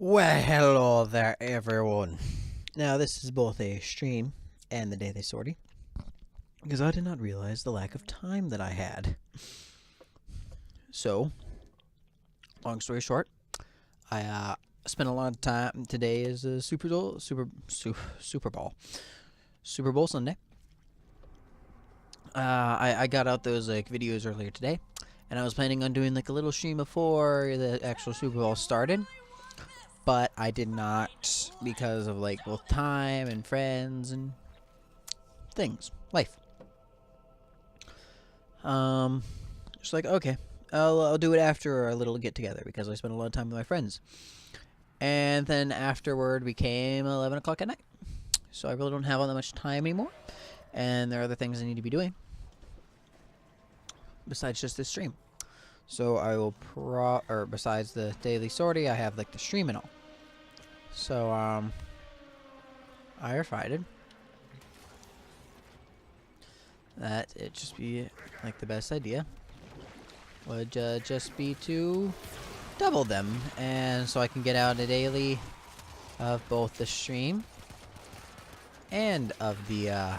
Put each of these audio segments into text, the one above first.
Well, hello there, everyone. Now, this is both a stream and the daily sortie, because I did not realize the lack of time that I had. So, long story short, I spent a lot of time. Today is a Super Bowl Sunday. I got out those videos earlier today, and I was planning on doing a little stream before the actual Super Bowl started. But I did not because of both time and friends and things, life. Just okay, I'll do it after our little get together because I spent a lot of time with my friends. And then afterward became 11 o'clock at night, so I really don't have all that much time anymore. And there are other things I need to be doing besides just this stream. So I will besides the daily sortie, I have the stream and all. So I decided that it just be the best idea would just be to double them, and so I can get out a daily of both the stream and of the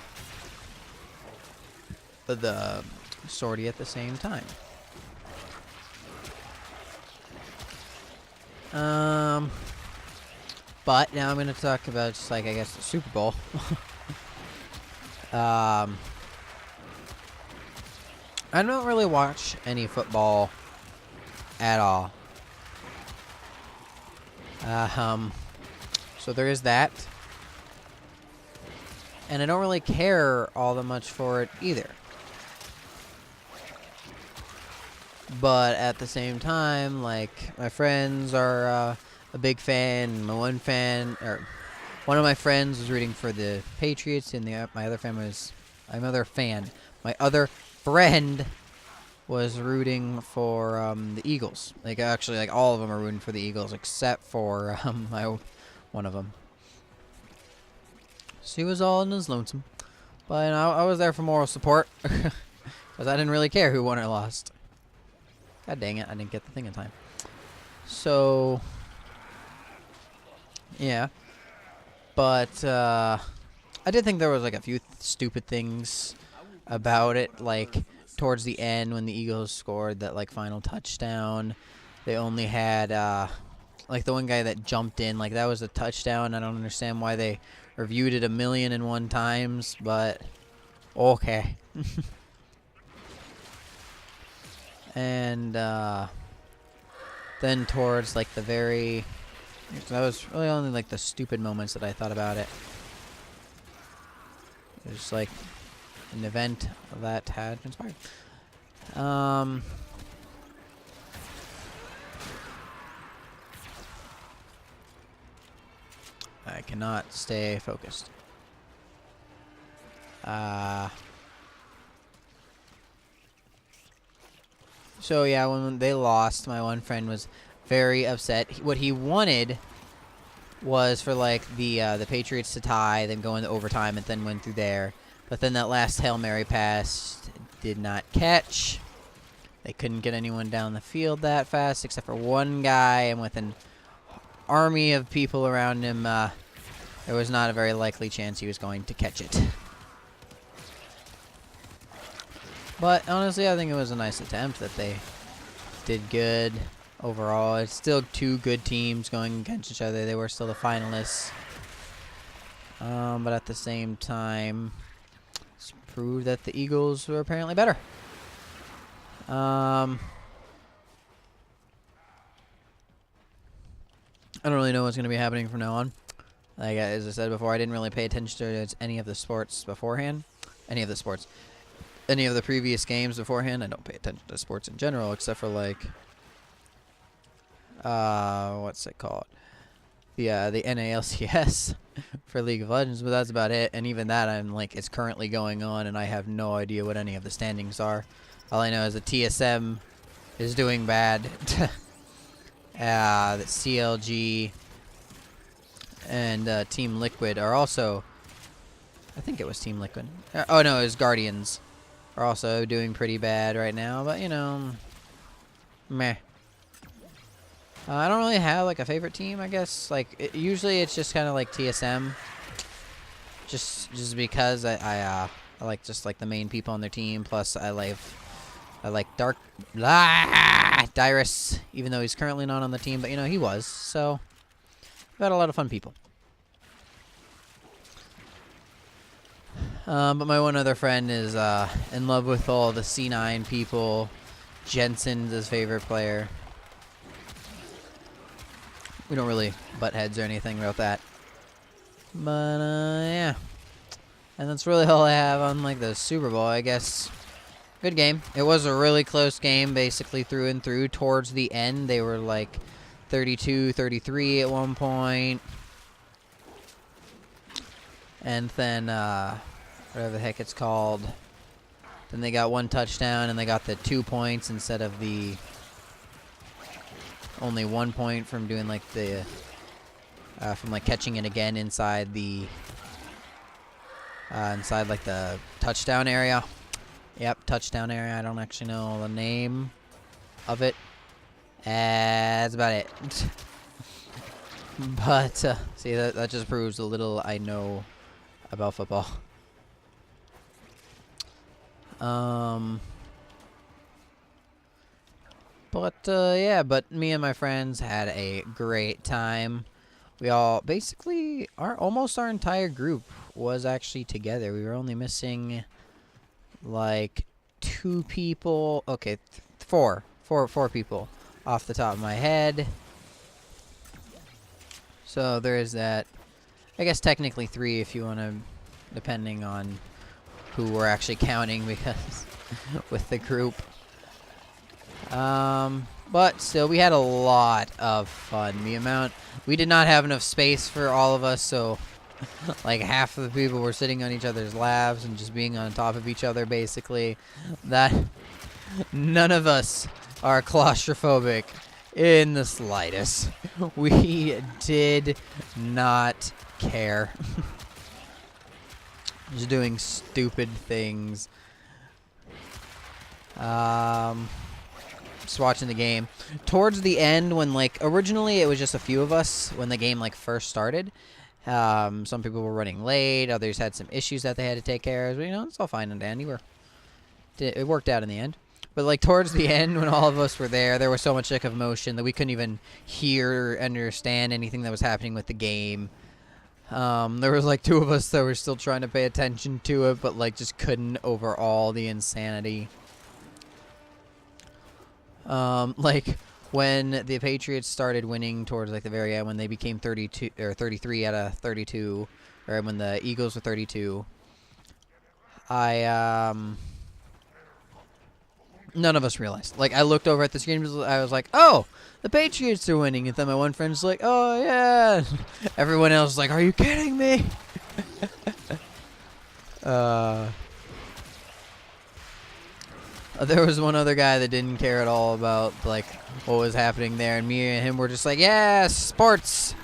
sortie at the same time. But now I'm going to talk about just I guess the Super Bowl. I don't really watch any football at all. So there is that. And I don't really care all that much for it either. But at the same time, my friends are a big fan. One of my friends was rooting for the Patriots, and my other friend was rooting for the Eagles. Actually, all of them are rooting for the Eagles except for one of them. So he was all in his lonesome, but I was there for moral support because I didn't really care who won or lost. God dang it, I didn't get the thing in time. So yeah, but I did think there was a few stupid things about it, towards the end when the Eagles scored that final touchdown. They only had the one guy that jumped in, that was a touchdown. I don't understand why they reviewed it 1,000,001 times, but okay. And then towards the very, that was really only the stupid moments that I thought about it. It was an event that had transpired. I cannot stay focused. So yeah, when they lost, my one friend was very upset. What he wanted was for the Patriots to tie, then go into overtime, and then win through there. But then that last Hail Mary pass did not catch. They couldn't get anyone down the field that fast, except for one guy, and with an army of people around him, there was not a very likely chance he was going to catch it. But honestly, I think it was a nice attempt that they did good overall. It's still two good teams going against each other. They were still the finalists. But at the same time, it's proved that the Eagles were apparently better. I don't really know what's going to be happening from now on. As I said before, I didn't really pay attention to any of the sports beforehand. Any of the previous games beforehand. I don't pay attention to sports in general, except for what's it called? The NALCS for League of Legends, but that's about it. And even that, I'm it's currently going on, and I have no idea what any of the standings are. All I know is the TSM is doing bad. The CLG and Team Liquid are also. I think it was Team Liquid. Oh no, it was Guardians. Are also doing pretty bad right now, but meh. I don't really have like a favorite team, I guess. Like usually it's just kind of like TSM, just because I like just like the main people on their team. Plus I like Dyrus, even though he's currently not on the team, but you know he was. So we've had a lot of fun people. But my one other friend is in love with all the C9 people. Jensen's his favorite player. We don't really butt heads or anything about that. But, yeah. And that's really all I have on, like, the Super Bowl, I guess. Good game. It was a really close game, basically, through and through. Towards the end, they were, like, 32-33 at one point. And then, whatever the heck it's called. Then they got one touchdown, and they got the 2 points instead of the only 1 point from doing, like, the... from like catching it again inside the like the touchdown area. Yep, touchdown area. I don't actually know the name of it. That's about it. But see, that just proves a little I know about football. But yeah, but me and my friends had a great time. We all basically almost our entire group was actually together. We were only missing like 2 people. Okay, four people off the top of my head. So there is that. I guess technically 3 if you want to, depending on who we're actually counting, because with the group. But still, we had a lot of fun. We did not have enough space for all of us, so like half of the people were sitting on each other's laps and just being on top of each other, basically. None of us are claustrophobic in the slightest. We did not care. Just doing stupid things. Just watching the game. Towards the end, when like originally it was just a few of us when the game like first started. Some people were running late. Others had some issues that they had to take care of. But, you know, it's all fine and dandy. It worked out in the end. But like towards the end, when all of us were there was so much like emotion that we couldn't even hear or understand anything that was happening with the game. There was like 2 of us that were still trying to pay attention to it, but like just couldn't over all the insanity. Like when the Patriots started winning towards like the very end, when they became 32 or 33 out of 32, or when the Eagles were 32, none of us realized. Like I looked over at the screen, I was like, "Oh, the Patriots are winning," and then my one friend's like, "Oh yeah," everyone else was like, "Are you kidding me?" There was one other guy that didn't care at all about like what was happening there, and me and him were just like, "Yeah, sports."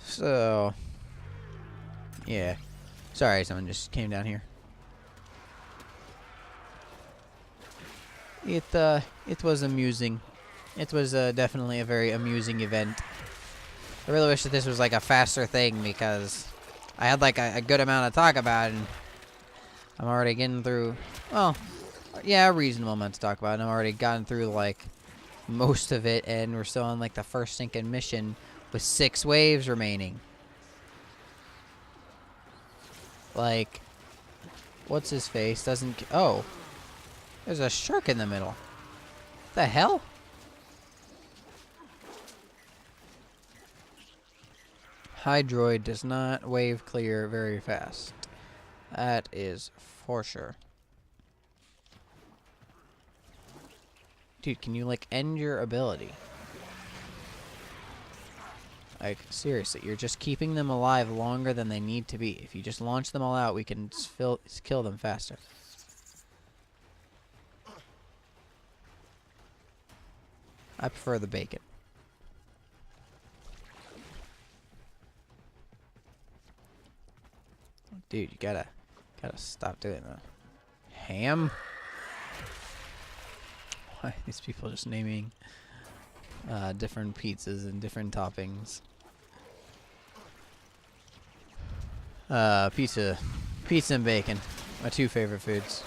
So, yeah. Sorry, someone just came down here. It was amusing. It was definitely a very amusing event. I really wish that this was like a faster thing, because I had like a good amount to talk about, and I'm already getting through, well, yeah, a reasonable amount to talk about, and I've already gotten through like most of it, and we're still on like the first sinking mission with 6 waves remaining. Like, what's his face? Oh, there's a shark in the middle. What the hell? Hydroid does not wave clear very fast. That is for sure. Dude, can you like end your ability? Like, seriously, you're just keeping them alive longer than they need to be. If you just launch them all out, we can kill them faster. I prefer the bacon. Dude, you gotta stop doing that. Ham? Why are these people just naming different pizzas and different toppings? Pizza and bacon, my two favorite foods.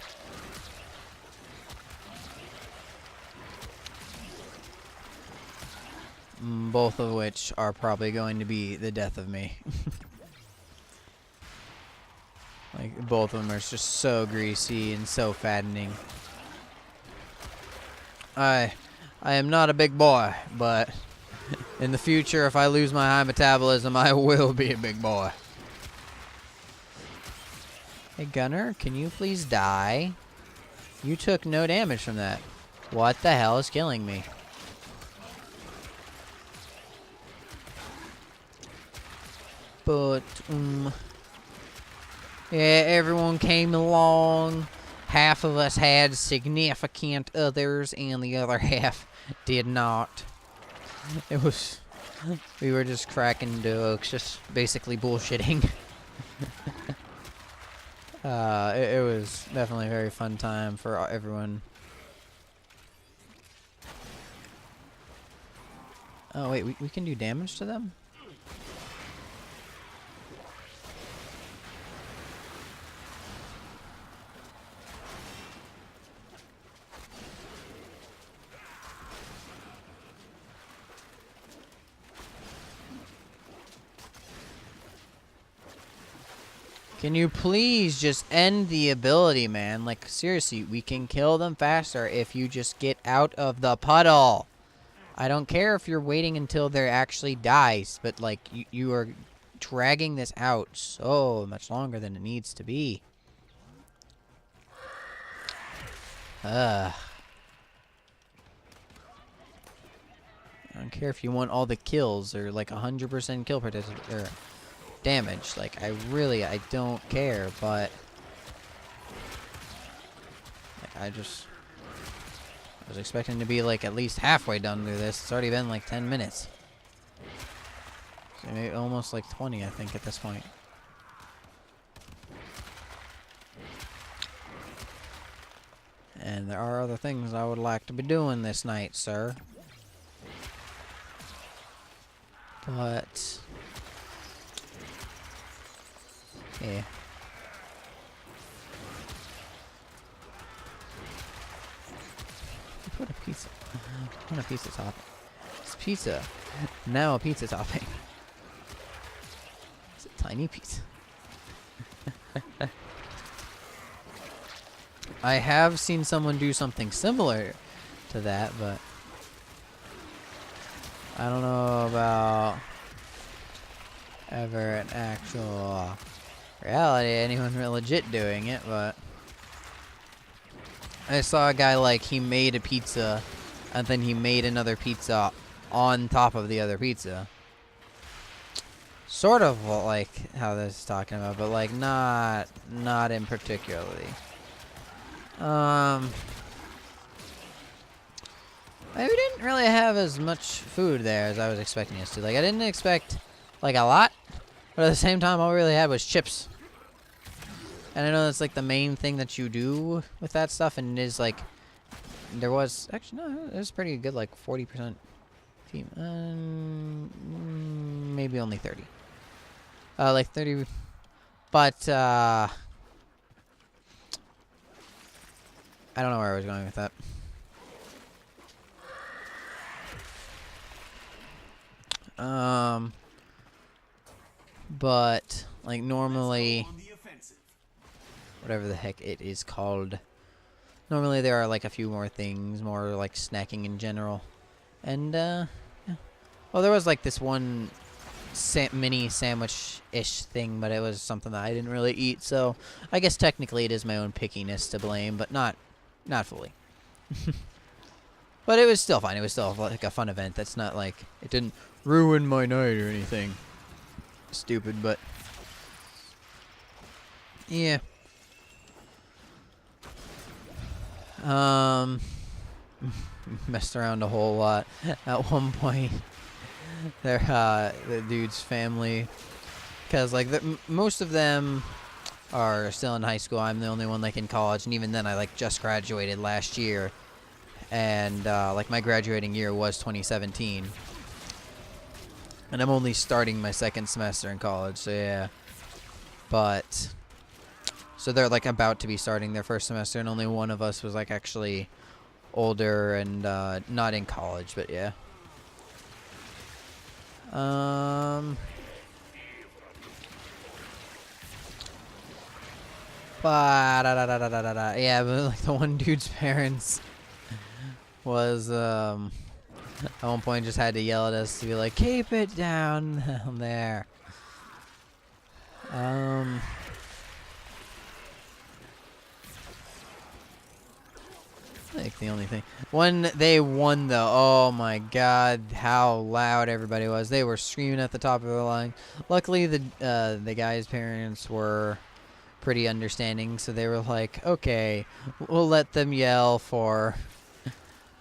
Both of which are probably going to be the death of me. Like, both of them are just so greasy and so fattening. I am not a big boy, but in the future, if I lose my high metabolism, I will be a big boy. Hey, Gunner, can you please die? You took no damage from that. What the hell is killing me? But, yeah, everyone came along. Half of us had significant others, and the other half did not. It was... We were just cracking jokes, just basically bullshitting. It was definitely a very fun time for everyone. Oh, wait, we can do damage to them? Can you please just end the ability, man? Like, seriously, we can kill them faster if you just get out of the puddle. I don't care if you're waiting until there actually dies, but, like, you are dragging this out so much longer than it needs to be. I don't care if you want all the kills or, like, 100% kill participation. Damage, like, I don't care, but like, I was expecting to be like at least halfway done through this. It's already been like 10 minutes, so maybe almost like 20, I think, at this point. And there are other things I would like to be doing this night, sir, but yeah. Put a pizza. I want a pizza topping. It's pizza. Now a pizza topping. It's a tiny pizza. I have seen someone do something similar to that, but I don't know about ever an actual reality, anyone legit doing it, but I saw a guy, like, he made a pizza and then he made another pizza on top of the other pizza. Sort of like how this is talking about, but like not in particularly. We didn't really have as much food there as I was expecting us to. Like, I didn't expect like a lot, but at the same time all we really had was chips. And I know that's like the main thing that you do with that stuff, and it is like there was actually no, it was pretty good, like 40% maybe only 30. Like 30, but I don't know where I was going with that. But like normally, whatever the heck it is called, normally there are like a few more things, more like snacking in general. And yeah. Well, there was like this one mini sandwich-ish thing, but it was something that I didn't really eat, so I guess technically it is my own pickiness to blame, but not fully. But it was still fine. It was still like a fun event. That's not like, it didn't ruin my night or anything stupid, but yeah. Messed around a whole lot. At one point, the dude's family, because like most of them, are still in high school. I'm the only one like in college, and even then I like just graduated last year, and like my graduating year was 2017, and I'm only starting my second semester in college. So yeah, but so they're like about to be starting their first semester, and only one of us was like actually older and not in college. But yeah. Yeah, but like the one dude's parents was at one point just had to yell at us to be like, keep it down there. Like the only thing when they won though, oh my god, how loud everybody was. They were screaming at the top of their lungs. Luckily the guy's parents were pretty understanding, so they were like, okay, we'll let them yell for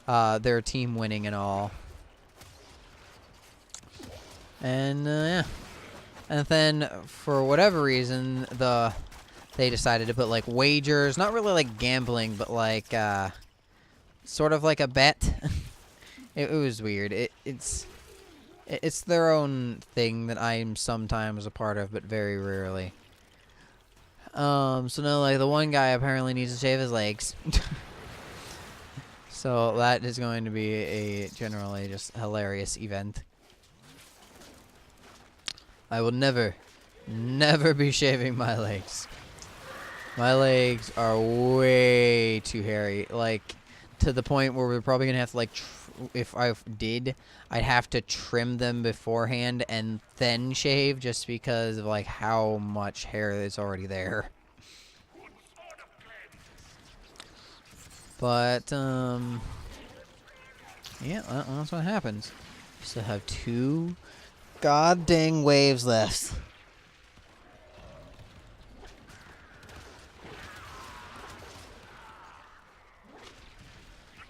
their team winning and all. And yeah, and then for whatever reason they decided to put like wagers, not really like gambling, but like sort of like a bet. It was weird. It's their own thing that I'm sometimes a part of, but very rarely. So now like the one guy apparently needs to shave his legs. So that is going to be a generally just hilarious event. I will never be shaving my legs. My legs are way too hairy, like to the point where we're probably gonna have to like if I did, I'd have to trim them beforehand and then shave, just because of like how much hair is already there. But yeah, that's what happens. We still have 2 god dang waves left.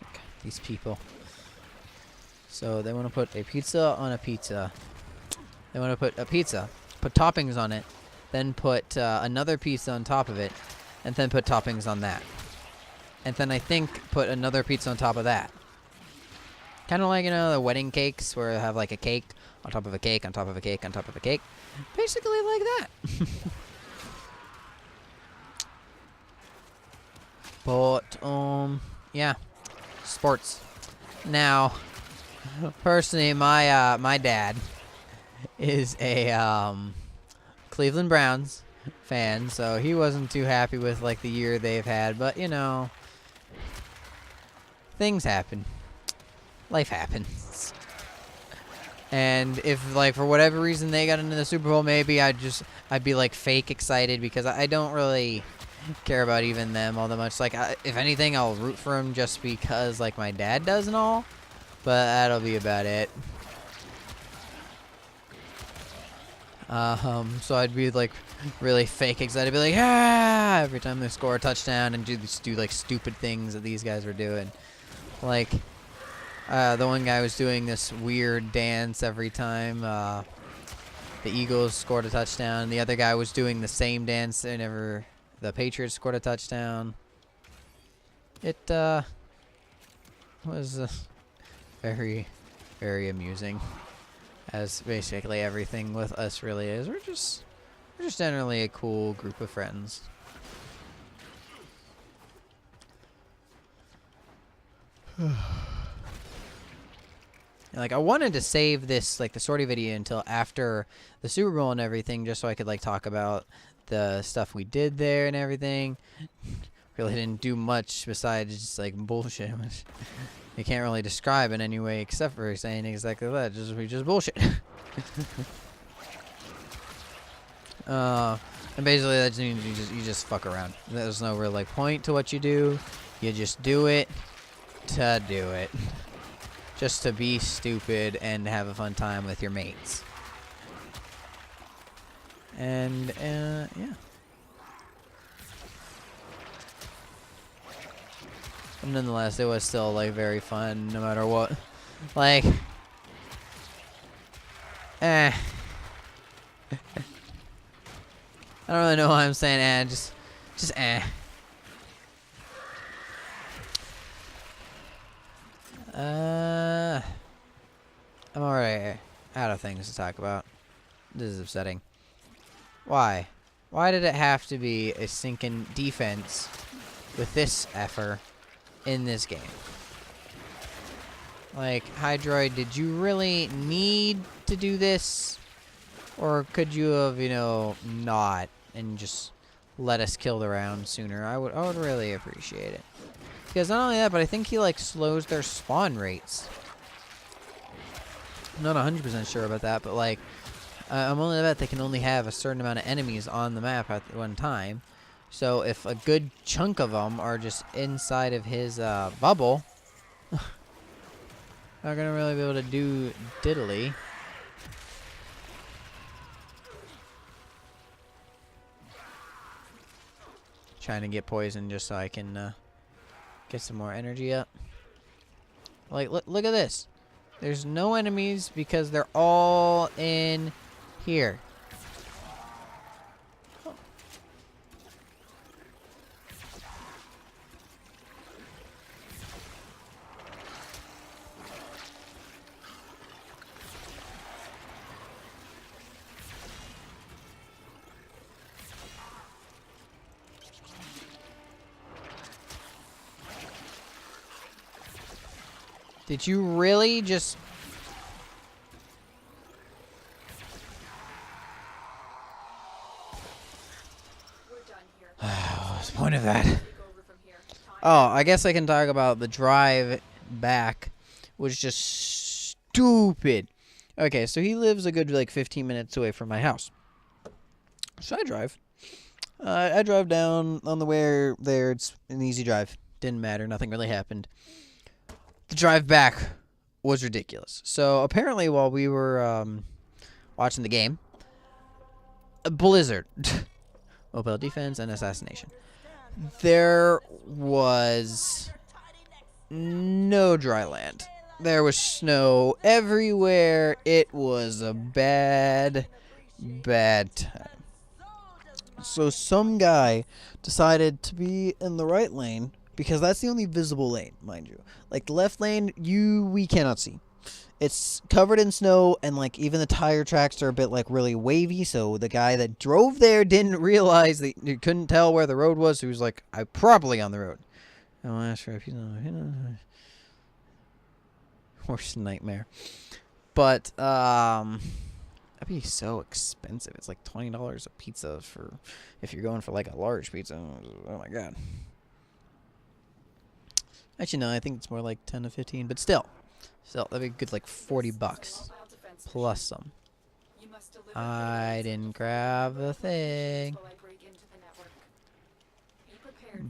Okay, these people. So they want to put a pizza on a pizza. They want to put a pizza, put toppings on it, then put another pizza on top of it, and then put toppings on that. And then I think put another pizza on top of that. Kind of like, you know, the wedding cakes where they have like a cake on top of a cake on top of a cake on top of a cake. Basically like that. But, yeah. Sports. Now, personally, my dad is a Cleveland Browns fan, so he wasn't too happy with like the year they've had, but you know, things happen. Life happens. And if like for whatever reason they got into the Super Bowl, maybe I'd be like fake excited, because I don't really care about even them all that much. Like if anything, I'll root for them just because like my dad does and all, but that'll be about it. So I'd be like really fake excited, be like, ah, every time they score a touchdown, and do like stupid things that these guys were doing. Like, the one guy was doing this weird dance every time the Eagles scored a touchdown. The other guy was doing the same dance whenever the Patriots scored a touchdown. It was very, very amusing, as basically everything with us really is. We're just generally a cool group of friends. Like I wanted to save this, like the sortie video, until after the Super Bowl and everything, just so I could like talk about the stuff we did there and everything. Really didn't do much besides just like bullshit. You can't really describe in any way except for saying exactly that. We just bullshit. And basically that just means you just fuck around. There's no real like point to what you do. You just do it to do it. Just to be stupid and have a fun time with your mates. And yeah. But nonetheless, it was still like very fun no matter what. Like, I don't really know why I'm saying eh. Just eh. I'm already out of things to talk about. This is upsetting. Why? Why did it have to be a sinking defense with this effort in this game? Like, Hydroid, did you really need to do this? Or could you have, you know, not and just let us kill the round sooner? I would really appreciate it. Because not only that, but I think he, like, slows their spawn rates. I'm not 100% sure about that, but, like, I'm only bet they can only have a certain amount of enemies on the map at one time. So if a good chunk of them are just inside of his bubble, not gonna really be able to do diddly. Trying to get poisoned just so I can get some more energy up. Like, look at this. There's no enemies because they're all in here. Oh. Did you really just... What's the point of that? Oh, I guess I can talk about the drive back was just stupid. Okay, so he lives a good, like, 15 minutes away from my house. So I drive. I drove down on the way there. It's an easy drive. Didn't matter. Nothing really happened. The drive back was ridiculous. So apparently while we were watching the game, a blizzard, mobile defense, and assassination, there was no dry land. There was snow everywhere. It was a bad, bad time. So some guy decided to be in the right lane, because that's the only visible lane, mind you. Like, the left lane, we cannot see. It's covered in snow, and, like, even the tire tracks are a bit, like, really wavy, so the guy that drove there didn't realize that he couldn't tell where the road was, so he was like, I'm probably on the road. I'll ask for if he's on worst nightmare. But, that'd be so expensive. It's like $20 a pizza for, if you're going for, like, a large pizza. Oh, my God. Actually, no, I think it's more like 10 to 15, but still, that'd be a good, like, $40 plus some. I didn't grab the thing,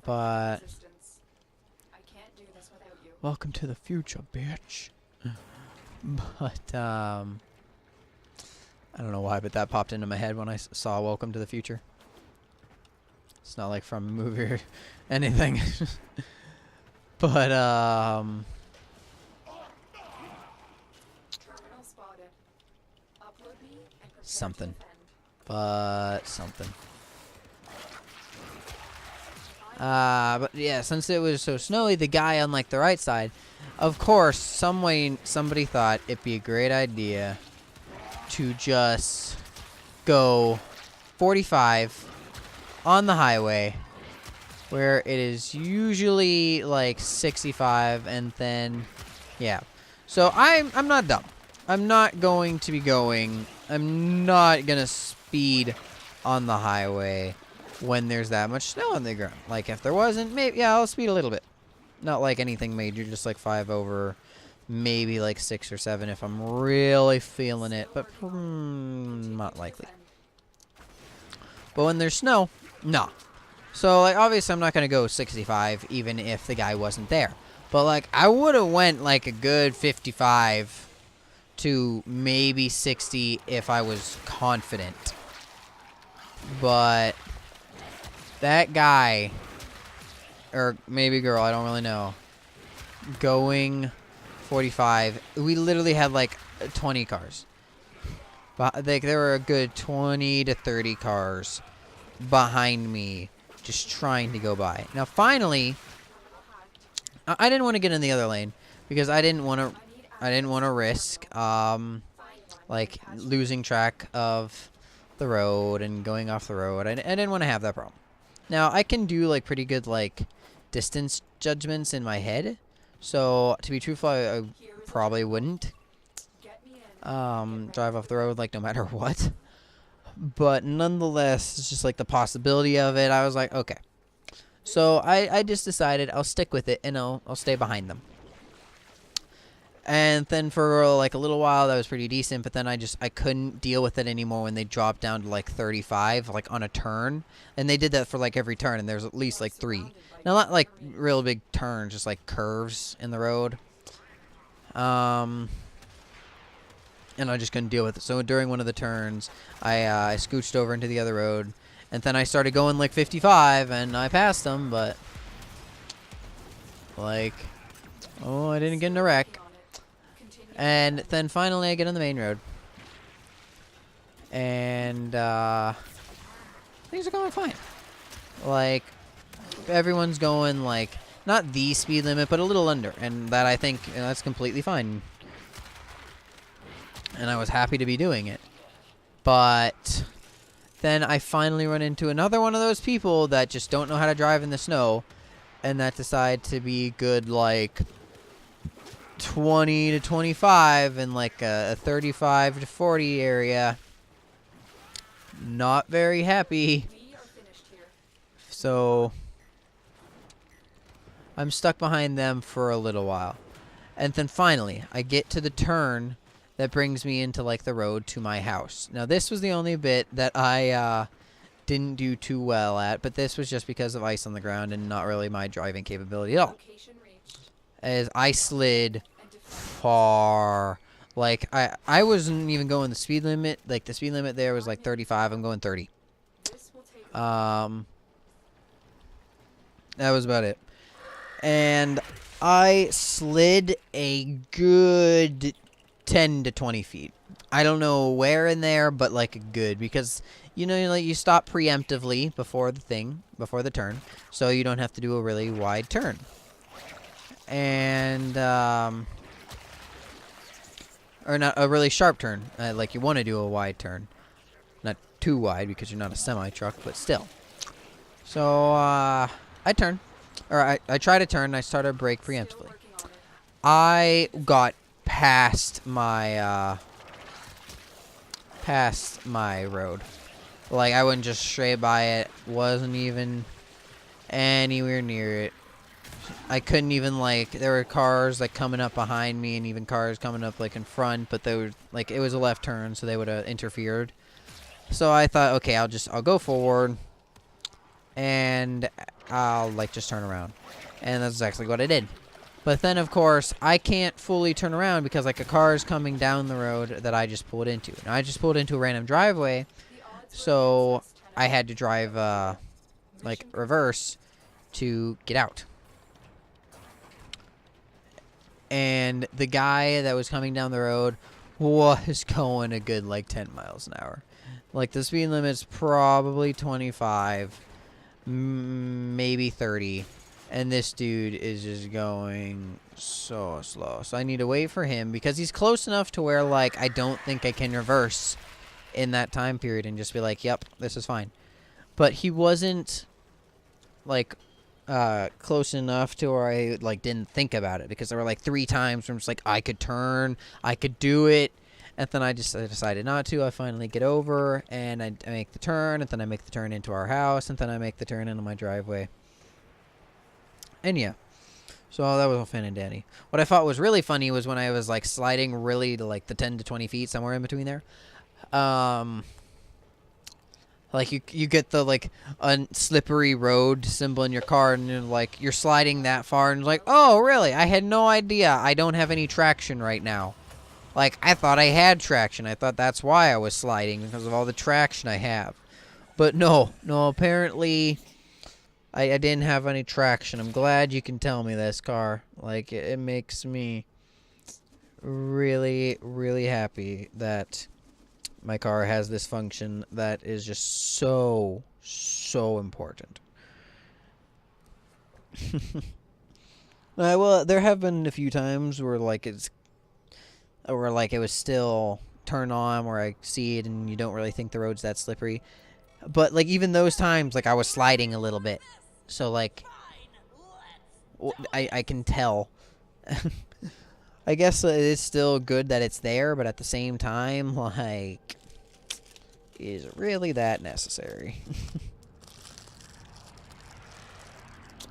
but welcome to the future, bitch. But I don't know why, but that popped into my head when I saw Welcome to the Future. It's not like from a movie or anything. But, something. But yeah, since it was so snowy, the guy on, like, the right side, of course, somebody thought it'd be a great idea to just go 45 on the highway, where it is usually like 65, and then, yeah. So I'm not dumb. I'm not going to be going. I'm not gonna speed on the highway when there's that much snow on the ground. Like, if there wasn't, maybe, yeah, I'll speed a little bit. Not like anything major, just like 5 over, maybe like 6 or 7 if I'm really feeling it, but not likely. But when there's snow, no. So, like, obviously I'm not going to go 65 even if the guy wasn't there. But, like, I would have went, like, a good 55 to maybe 60 if I was confident. But that guy, or maybe girl, I don't really know, going 45, we literally had, like, 20 cars. But, like, there were a good 20 to 30 cars behind me, just trying to go by. Now, finally, I didn't want to get in the other lane because I didn't want to risk like losing track of the road and going off the road. I didn't want to have that problem. Now, I can do like pretty good like distance judgments in my head. So, to be truthful, I probably wouldn't drive off the road like no matter what. But nonetheless, it's just like the possibility of it. I was like, okay. So I just decided I'll stick with it and I'll stay behind them. And then for like a little while that was pretty decent, but then I couldn't deal with it anymore when they dropped down to like 35 like on a turn. And they did that for like every turn, and there's at least like 3. Now, not like real big turns, just like curves in the road. And I just couldn't deal with it. So during one of the turns, I scooched over into the other road, and then I started going like 55, and I passed them, but like, oh, I didn't get in a wreck. And then finally I get on the main road, and things are going fine. Like, everyone's going like not the speed limit, but a little under, and that I think that's completely fine. And I was happy to be doing it. But then I finally run into another one of those people that just don't know how to drive in the snow, and that decide to be good like 20 to 25 in like a 35 to 40 area. Not very happy. So I'm stuck behind them for a little while. And then finally I get to the turn that brings me into like the road to my house. Now, this was the only bit that I didn't do too well at, but this was just because of ice on the ground and not really my driving capability at all. As I slid far, like I wasn't even going the speed limit. Like the speed limit there was like 35. I'm going 30. That was about it. And I slid a good 10 to 20 feet. I don't know where in there, but like good, because you know, like you stop preemptively before the turn, so you don't have to do a really wide turn. And or not a really sharp turn, like you want to do a wide turn, not too wide because you're not a semi truck, but still. So I turn, or I try to turn, and I start to brake preemptively. I got past my road. Like, I went just straight by it. Wasn't even anywhere near it. I couldn't even, like, there were cars like coming up behind me, and even cars coming up like in front, but they were like, it was a left turn, so they would have interfered. So I thought, okay, I'll go forward and I'll like just turn around. And that's exactly what I did. But then, of course, I can't fully turn around because, like, a car is coming down the road that I just pulled into. And I just pulled into a random driveway, so I had to drive, like, reverse to get out. And the guy that was coming down the road was going a good, like, 10 miles an hour. Like, the speed limit's probably 25, maybe 30. And this dude is just going so slow. So I need to wait for him because he's close enough to where, like, I don't think I can reverse in that time period and just be like, yep, this is fine. But he wasn't, like, close enough to where I, like, didn't think about it. Because there were, like, 3 times where I'm just like, I could turn, I could do it. And then I decided not to. I finally get over, and I make the turn, and then I make the turn into our house, and then I make the turn into my driveway. And yeah, so that was all fun and dandy. What I thought was really funny was when I was like sliding really to like the 10 to 20 feet, somewhere in between there. Like you get the like slippery road symbol in your car, and you're like you're sliding that far, and like, oh really? I had no idea. I don't have any traction right now. Like, I thought I had traction. I thought that's why I was sliding, because of all the traction I have. But no, apparently I didn't have any traction. I'm glad you can tell me this, car. Like, it makes me really, really happy that my car has this function that is just so So important. Well, there have been a few times where like it was still turned on, where I see it and you don't really think the road's that slippery. But like even those times, like I was sliding a little bit, so like I can tell. I guess it's still good that it's there, but at the same time, like, is it really that necessary?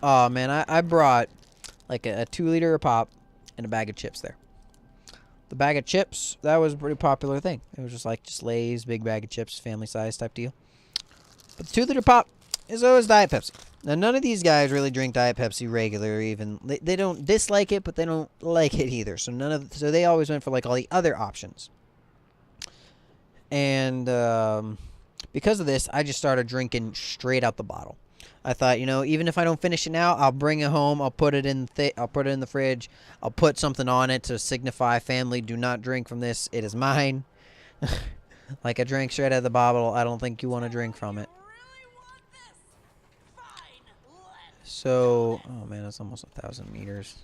Oh man, I brought like a 2 liter of pop and a bag of chips there. The bag of chips, that was a pretty popular thing. It was just Lay's, big bag of chips, family size type deal. But the 2 liter pop is always Diet Pepsi. Now, none of these guys really drink Diet Pepsi regular, even. They don't dislike it, but they don't like it either. So they always went for like all the other options. And because of this, I just started drinking straight out the bottle. I thought, even if I don't finish it now, I'll bring it home. I'll put it in the fridge. I'll put something on it to signify, family, do not drink from this. It is mine. Like I drank straight out of the bottle. I don't think you want to drink from it. So, oh man, that's almost 1,000 meters.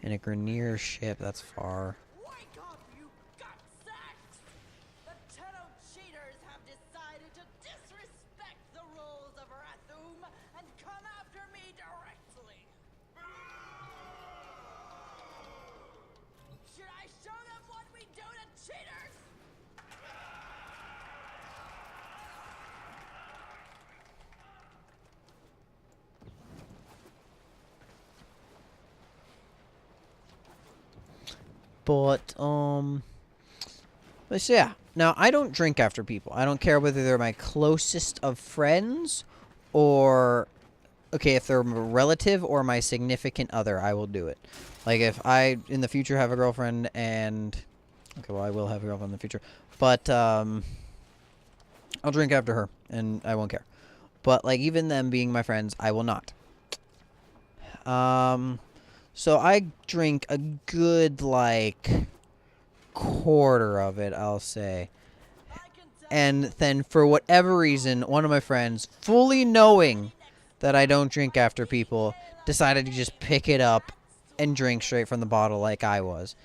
In a Grenier ship, that's far. Wake up, you gutsacks! The Tenno cheaters have decided to disrespect the rules of Rathum and come after me directly. Should I show them what we do to cheaters? But yeah. Now, I don't drink after people. I don't care whether they're my closest of friends or, okay, if they're a relative or my significant other, I will do it. Like, if I, in the future, have a girlfriend and, okay, well, I will have a girlfriend in the future, but, I'll drink after her, and I won't care. But, like, even them being my friends, I will not. So I drink a good, like, quarter of it, I'll say. And then, for whatever reason, one of my friends, fully knowing that I don't drink after people, decided to just pick it up and drink straight from the bottle like I was.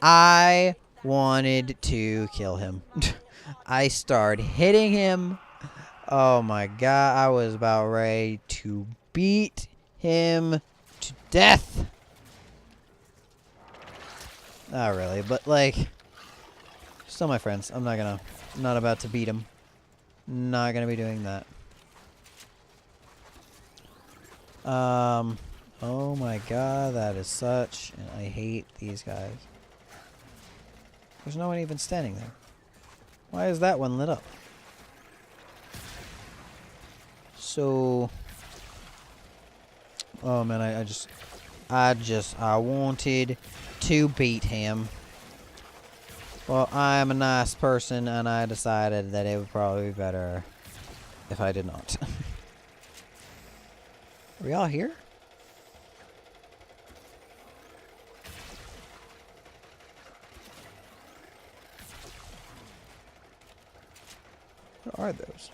I wanted to kill him. I started hitting him. Oh my god, I was about ready to beat him to death. Not really, but like, still my friends. I'm not about to beat him. Not gonna be doing that. Oh my god, that is such, and I hate these guys. There's no one even standing there. Why is that one lit up? So, oh man, I wanted to beat him. Well, I'm a nice person, and I decided that it would probably be better if I did not. Are we all here? What are those?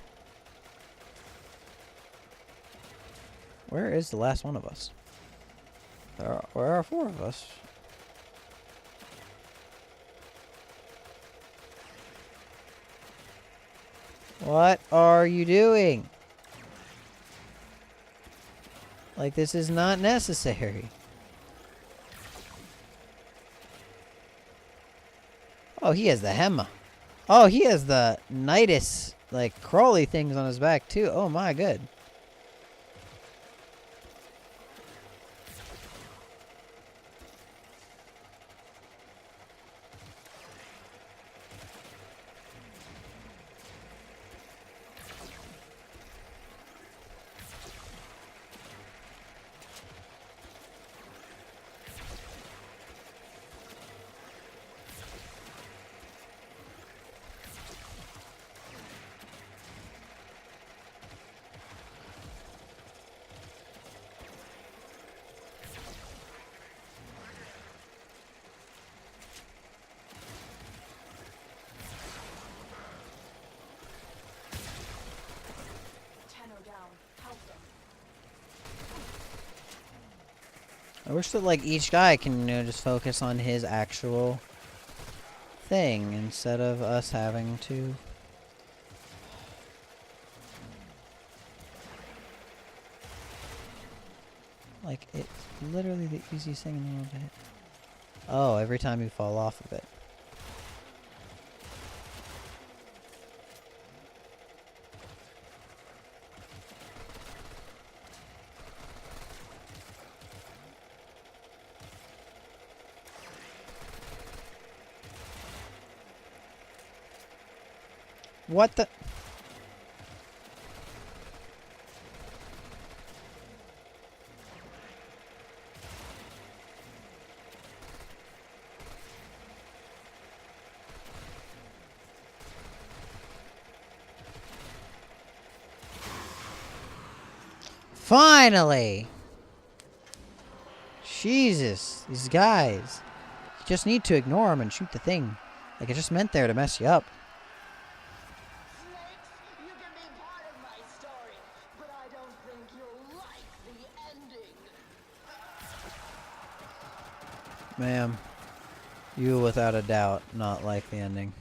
Where is the last one of us? Where are 4 of us? What are you doing? Like, this is not necessary. Oh, he has the Hema. Oh, he has the Nidus, like, crawly things on his back, too. Oh, my good. I wish that, like, each guy can, you know, just focus on his actual thing instead of us having to... Like, it's literally the easiest thing in the world to hit. Oh, every time you fall off of it. What the... Finally! Jesus, these guys. You just need to ignore them and shoot the thing. Like, it just meant there to mess you up. Snakes, you can be part of my story, but I don't think you'll like the ending. Ma'am, you will without a doubt not like the ending.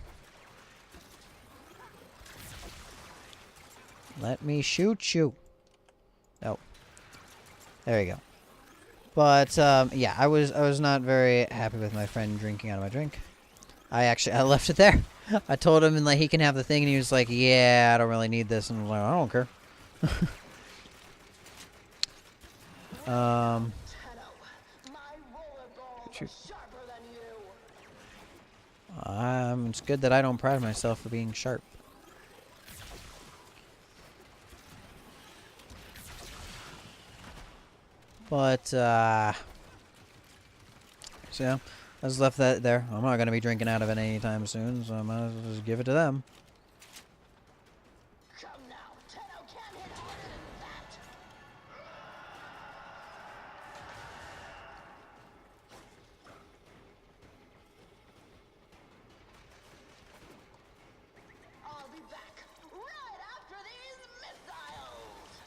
Let me shoot you. Oh. There you go. But, yeah, I was not very happy with my friend drinking out of my drink. I left it there. I told him, and like, he can have the thing, and he was like, yeah, I don't really need this. And I'm like, I don't care. Tenno, my rollerball Shoot. is sharper than you. It's good that I don't pride myself for being sharp. But, so, yeah, I just left that there. I'm not going to be drinking out of it anytime soon, so I might as well just give it to them. Come now, Tenno can't hit harder than that. I'll be back right after these missiles.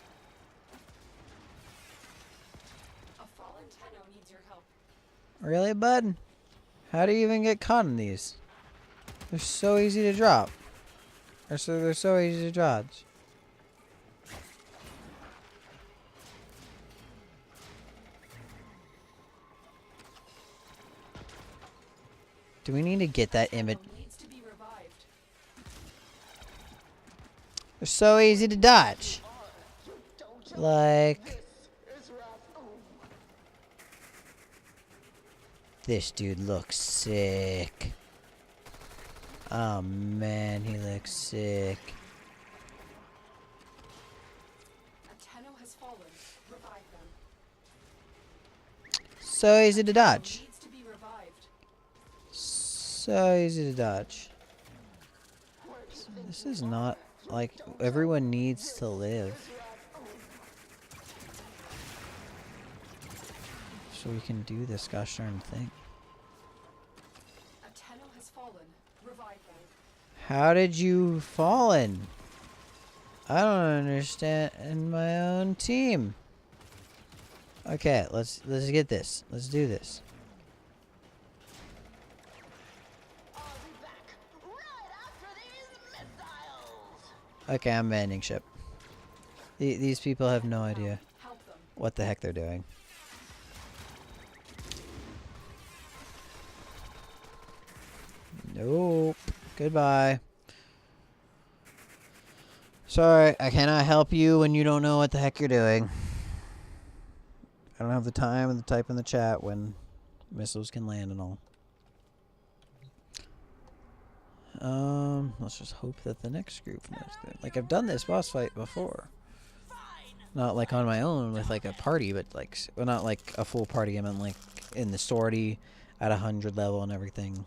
A fallen Tenno needs your help. Really, bud? How do you even get caught in these? They're so easy to drop. They're so easy to dodge. Do we need to get that image? Tenno needs to be revived. They're so easy to dodge. Like, Is Rathu. this dude looks sick. Oh man, he looks sick. A Tenno has fallen. Revive them. So easy to dodge. Needs to be revived. So easy to dodge. This is not like everyone needs to live. So we can do this gosh darn thing. A Tenno has fallen. Revive them. How did you fallen? I don't understand in my own team. Okay, let's get this. Let's do this. I'll be back right after these missiles. Okay, I'm abandoning ship. These people have no idea Help them. what the heck they're doing. Nope. Goodbye. Sorry, I cannot help you when you don't know what the heck you're doing. I don't have the time to type in the chat when missiles can land and all. Let's just hope that the next group knows that. Like, I've done this boss fight before. Not like on my own with like a party, but like, well, not like a full party. I meant like in the sortie at 100 level and everything.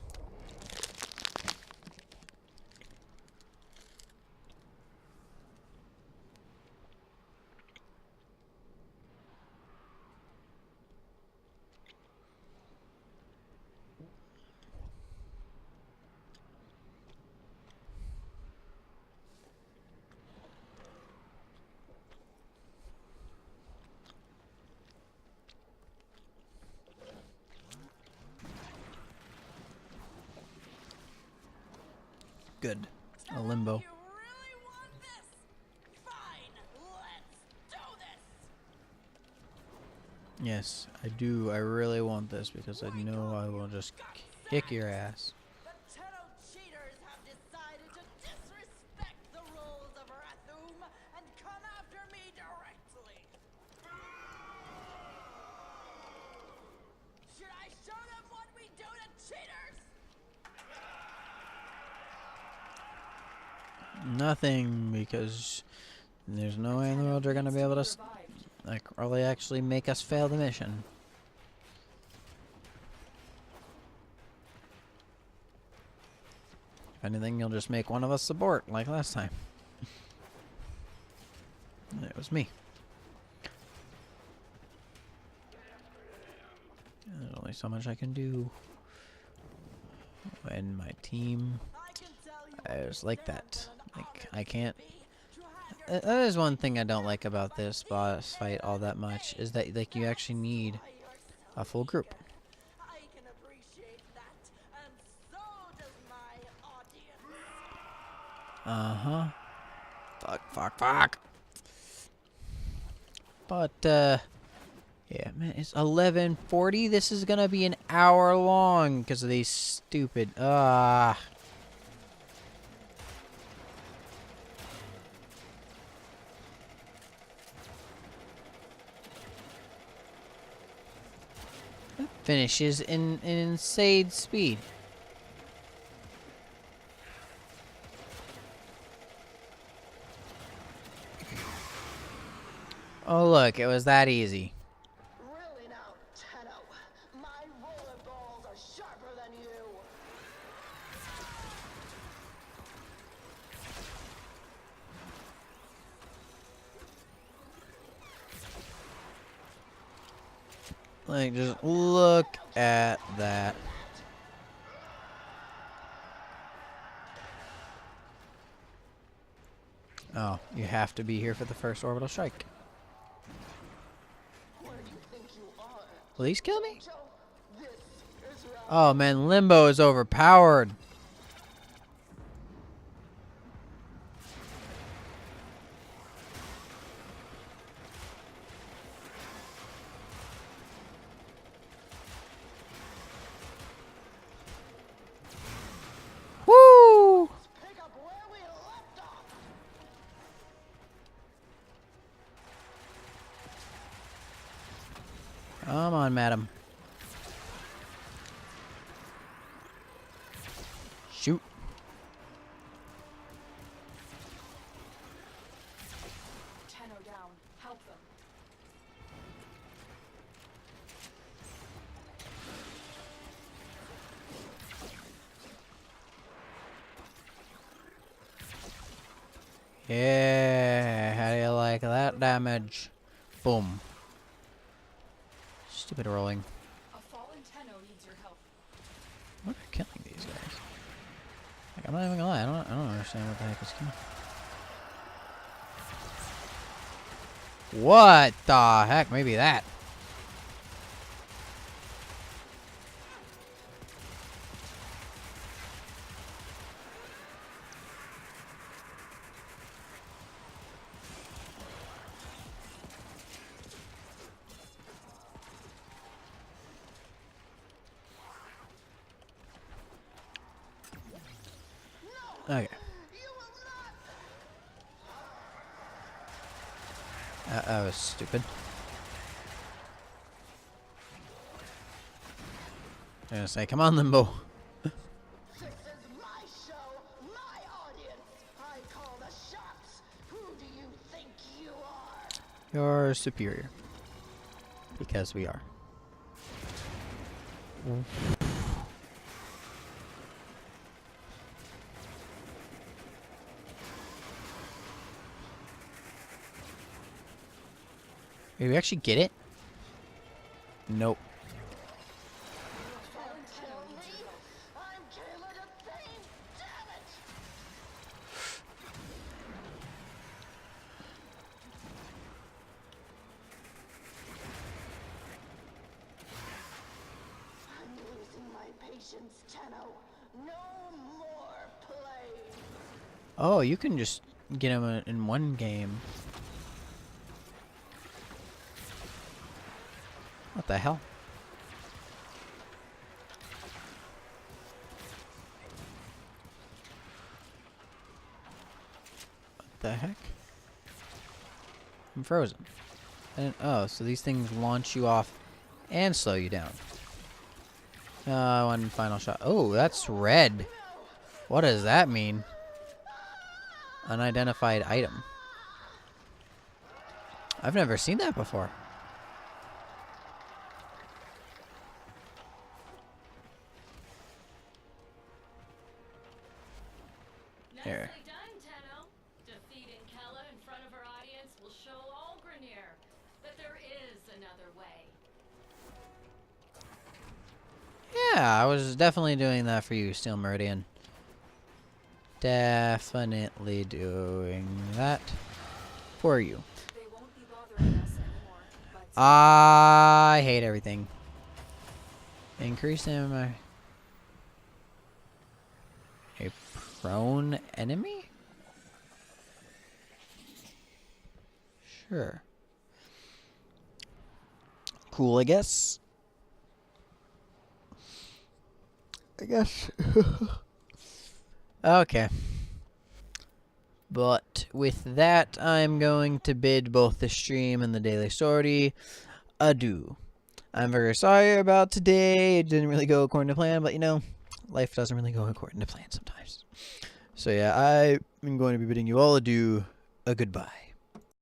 Good. A limbo. You really want this? Fine, let's do this. Yes, I do. I really want this because I know I will just kick your ass. The Tenno cheaters have decided to disrespect the rules of Rathum and come after me directly. Should I show them what we do to cheaters? Nothing, because there's no way in the world they're gonna be able to like really actually make us fail the mission. If anything, you'll just make one of us abort like last time. And it was me. There's only so much I can do when my team I can tell you is like that. an Like, I can't. to have your That is one thing I don't like about this boss fight all that much, is that like you actually need by yourself. a full group. I can appreciate that, and so does my audience. Fuck. But yeah, man, it's 11:40. This is gonna be an hour long because of these stupid finishes in insane speed. Oh look, it was that easy. Really now, Tenno, my roller balls are sharper than you. Like, just look at that. Oh, you have to be here for the first orbital strike. Where do you think you are? Will these kill me? So, this is right. Oh man, Limbo is overpowered. Woo! Pick up where we left off. Come on, madam. Shoot. Tenno down. Help them. Yeah, how do you like that damage? Boom. Stupid rolling. A fallen Tenno needs your help. What are killing these guys? Like, I'm not even gonna lie, I don't understand what the heck is killing. What the heck? Maybe that. Okay. That was stupid. I'm gonna say, come on, Limbo. This is my show, my audience. I call the shots. Who do you think you are? You're superior. Because we are. Did we actually get it? Nope. Fallen Tenno needs your help. I'm Kayla the Thane. Damn it! I'm losing my patience, Tenno. No more playing. Oh, you can just get them in one game. What the hell? What the heck? I'm frozen. And oh, so these things launch you off and slow you down. One final shot. Oh, that's red. What does that mean? Unidentified item. I've never seen that before. Here. Nicely done, Tenno. Defeating Kella in front of our audience will show all Grenier that there is another way. Yeah, I was definitely doing that for you, Steel Meridian. Definitely doing that for you. They won't be bothering us anymore, but I hate everything. Increase my a prone enemy? Sure. Cool, I guess. Okay. But with that, I'm going to bid both the stream and the daily sortie adieu. I'm very sorry about today. It didn't really go according to plan, but you know, life doesn't really go according to plan sometimes. So yeah, I'm going to be bidding you all adieu, a goodbye.